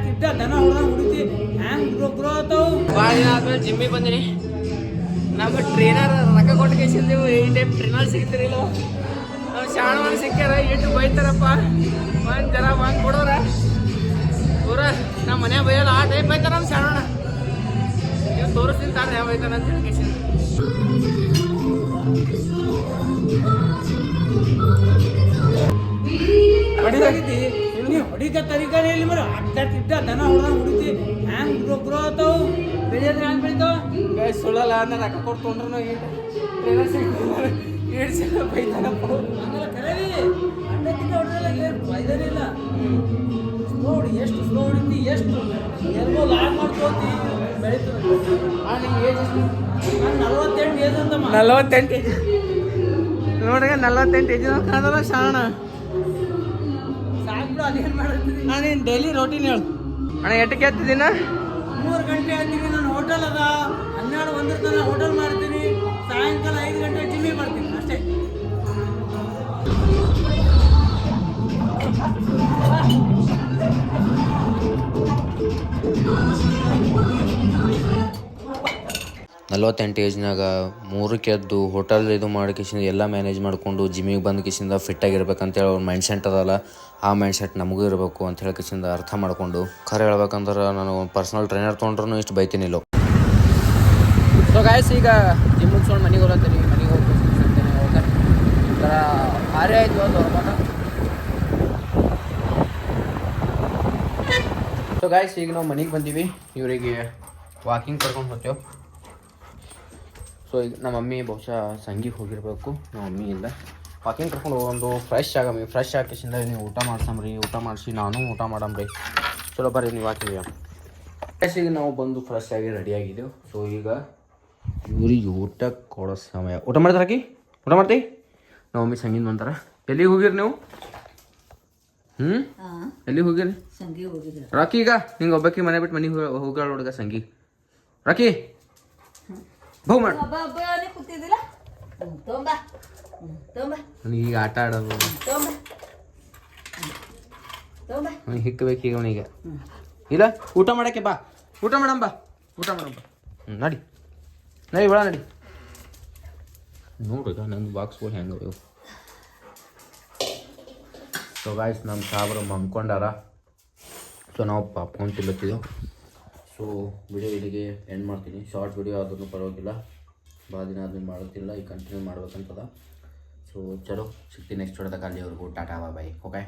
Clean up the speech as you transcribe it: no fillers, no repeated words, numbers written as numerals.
ತಿಟ್ಟ ದನ ಹೊಡೆದಂಗೆ ಹುಡುಕಿ ಹ್ಯಾಂಗೆ ಗ್ರೋ ಆತಾವು. ಭಾಳ ದಿನ ಆದ್ಮೇಲೆ ಜಿಮ್ಮಿಗೆ ಬಂದಿನಿ. ನಮ್ಮ ಟ್ರೈನರ್ ರೊಕ್ಕ ಕೊಟ್ಟು ಕೇಸಿದ್ದೀವಿ. ಈ ಟೈಪ್ ಟ್ರೈನರ್ ಸಿಗ್ತಿರಿಲ್ಲ. ನಾವು ಶಾಣವನ್ನು ಸಿಕ್ಕ್ಯಾರ ಇಟ್ಟು ಬೈತಾರಪ್ಪ. ಒಂದು ಜರ ಒಂದು ಕೊಡೋರ ಪೂರ ನಮ್ಮ ಮನೆ ಬೈಯಲ್ಲ ಆ ಟೈಪ್ ಬೈತಾರ ನಮ್ಮ ಶಾಣಣ್ಣ. ನೀವು ತೋರಿಸ್ತೀನಿ ತಾನು ಯಾವ ಬೈತಾನ ಅಂತ ಹೇಳಿ ಕೇಸಿನ ಹೊಡಿದಾಗಿದ್ದಿ ನೀವು ಹೊಡಿಕ ತರಿಕಾನೆ ಇಲ್ಲಿ ಮರ ಅಡ್ಡ ತಿಟ್ಟ ದನ ಹೊಡೆದಂಗೆ ಹುಡುಕಿ ಹ್ಯಾಂಗೆ ಗ್ರೋ ಆತಾವು. ಬೆಳೆಯೋದ್ರೆ ಹ್ಯಾಂಗೆ ಬೆಳಿತಾವ ಸುಳ್ಳಲ್ಲ ನಾನು ರೊಕ್ಕ ಕೊಟ್ಟು ತೊಗೊಂಡ್ರು ಟ್ರೈನರ್ ಸಿಗ್ತಾರೆ ಏಳು ಜನ ಬೈತಾರಪ್ಪ. ಹಂಗಲ್ಲ ಕರೀರಿ ಅಡ್ಡ ತಿಟ್ಟ ಹೊಡೆದಲ್ಲ ಏನು ಬೈದಾನೆ ಇಲ್ಲ. ಸ್ಲೋ ಹೊಡಿ ಎಷ್ಟು ಸ್ಲೋ ಹೊಡಿತಿ ಎಷ್ಟು ಎಲ್ಗೋ ಲಾಗ್ ಮಾಡ್ಕೋತಿ ಬೆಳೀತದೆ. ನಿಮ್ಮ ಏಜ್ ನಾನು 48 ಏಜ್ ಅಂತಮ್ಮ. 48 ಏಜ್ ನೋಡ್ರಿ 48 ಏಜ್ ಕಾಣಲ್ಲ ಶಾಣ. ಸಾಕ್ಬಿಡು ಅದೇನು ಮಾಡ್ತೀನಿ. ನಾನೇನು ಡೈಲಿ ರೋಟೀನ್ ಹೇಳು ಅಣ್ಣ ಎಟ್ಟಕ್ಕೆ ಎತ್ತಿದ್ದೀನ 3 ಗಂಟೆ ಹೇಳ್ತೀನಿ. ನಾನು ಹೋಟೆಲ್ ಅದ 12-1 ತನಕ ಹೋಟೆಲ್ ಮಾಡ್ತೀನಿ. ಸಾಯಂಕಾಲ 5 ಗಂಟೆ ಜಿಮ್ಮಿಗೆ ಬರ್ತೀನಿ ಅಷ್ಟೇ. ನಲ್ವತ್ತೆಂಟು ಏಜ್ನಾಗ 3ಕ್ಕೆ ಎದ್ದು ಹೋಟೆಲ್ ಇದು ಮಾಡಿಕಿಸಿಂದ ಎಲ್ಲ ಮ್ಯಾನೇಜ್ ಮಾಡಿಕೊಂಡು ಜಿಮ್ಮಿಗೆ ಬಂದು ಕಿಸಿಂದ ಫಿಟ್ಟಾಗಿರ್ಬೇಕಂತೇಳಿ ಅವ್ರ ಮೈಂಡ್ ಸೆಟ್ ಅದಲ್ಲ. ಆ ಮೈಂಡ್ ಸೆಟ್ ನಮಗೂ ಇರಬೇಕು ಅಂತ ಹೇಳಿ ಕಿಸಿಂದ ಅರ್ಥ ಮಾಡಿಕೊಂಡು ಖರೆ ಹೇಳ್ಬೇಕಂದ್ರೆ ನಾನು ಪರ್ಸ್ನಲ್ ಟ್ರೈನರ್ ತೊಗೊಂಡ್ರೂ ಇಷ್ಟು ಬೈತೀನಿಲ್ಲ. ಸೊ ಗಾಯ್ಸ್ ಈಗ ಜಿಮ್ ಮುಗಿಸ್ಕೊಂಡು ಮನೆಗೆ ಹೋಗ್ತೀನಿ. ಮನೆಗೆ ಹೋಗ್ತೀನಿ ಓಕೆ ಒಂಥರ ಭಾರಿ ಆಯ್ತು ಒಂದು ಹೊರಪಾಠ. ಸೊ ಗಾಯ್ಸ್ ಈಗ ನಾವು ಮನೆಗೆ ಬಂದೀವಿ. ಇವರಿಗೆ ವಾಕಿಂಗ್ ಕರ್ಕೊಂಡು ಹೋಗ್ತೇವೆ. ಸೊ ಈಗ ನಮ್ಮ ಮಮ್ಮಿ ಬಹುಶಃ ಸಂಗಿಗೆ ಹೋಗಿರಬೇಕು. ನಮ್ಮ ಮಮ್ಮಿ ಇಲ್ಲ. ವಾಕಿಂಗ್ ಕರ್ಕೊಂಡು ಹೋಗೊಂಡು ಫ್ರೆಶ್ ಆಗಮ್ಮಿ. ಫ್ರೆಶ್ ಹಾಕಿಸಿಂದ ನೀವು ಊಟ ಮಾಡ್ಸಮ್ರಿ. ಊಟ ಮಾಡಿಸಿ ನಾನು ಊಟ ಮಾಡಮ್ರಿ. ಚಲೋ ಬರ್ರಿ ನೀವು ಹಾಕಿವಿ. ಈಗ ನಾವು ಬಂದು ಫ್ರೆಶ್ ಆಗಿ ರೆಡಿಯಾಗಿದ್ದೆವು. ಸೊ ಈಗ ಇವ್ರಿಗೆ ಊಟ ಕೊಡೋ ಸಮಯ. ಊಟ ಮಾಡ್ತಾರೆ ಹಾಕಿ ಊಟ ಮಾಡ್ತೀವಿ. ನಮ್ಮ ಮಮ್ಮಿ ಸಂಗೀತ ಅಂತಾರೆ. ಎಲ್ಲಿಗೆ ಹೋಗಿರಿ ನೀವು? ಎಲ್ಲಿಗೆ ಹೋಗಿರಿ? ರಾಕಿ ಈಗ ಹಿಂಗೆ ಒಬ್ಬಾಕಿ ಮನೆ ಬಿಟ್ಟು ಮನೆಗೆ ಹೋಗಾಳ ಹುಡುಗ ಸಂಗಿ. ರಾಕಿ ಬಹು ಮಾಡು. ಈಗ ಆಟ ಆಡೋದು ಹಿಕ್ಕಬೇಕು ಈಗ ಅವನಿಗೆ. ಇಲ್ಲ ಊಟ ಮಾಡಕ್ಕೆ ಬಾ. ಊಟ ಮಾಡಂಬ ಊಟ ಮಾಡಂಬ. ನಡಿ ನಡಿ ಬೇಡ ನಡಿ. ನೋಡ್ರಿಗ ನಂದು ಬಾಕ್ಸ್ಗಳು ಹೆಂಗೆ ಇವು. ಸೊ ಗಾಯ್ಸ್ ನಮ್ಮ ಸಾಬ್ರು ಮಮ್ಕೊಂಡಾರ. ಸೊ ನಾವು ಪಾಪ್ಕಾರ್ನ್ ತಿನ್ಲತ್ತಿದ್ದೆವು. ಸೊ ವಿಡಿಯೋ ಇಲ್ಲಿಗೆ ಎಂಡ್ ಮಾಡ್ತೀನಿ. ಶಾರ್ಟ್ ವಿಡಿಯೋ ಆದ್ರೂ ಪರವಾಗಿಲ್ಲ. ಭಾಳ ದಿನ ಆದ್ಮೇಲೆ ಮಾಡೋದಿಲ್ಲ. ಈಗ ಕಂಟಿನ್ಯೂ ಮಾಡ್ಬೇಕಂತದ. ಸೊ ಚಲೋ ಸಿಗ್ತೀನಿ ನೆಕ್ಸ್ಟ್ ಹೊಡೆದಾಗ. ಅಲ್ಲಿವರೆಗೂ ಟಾಟಾ ಬಾಯ್. ಓಕೆ.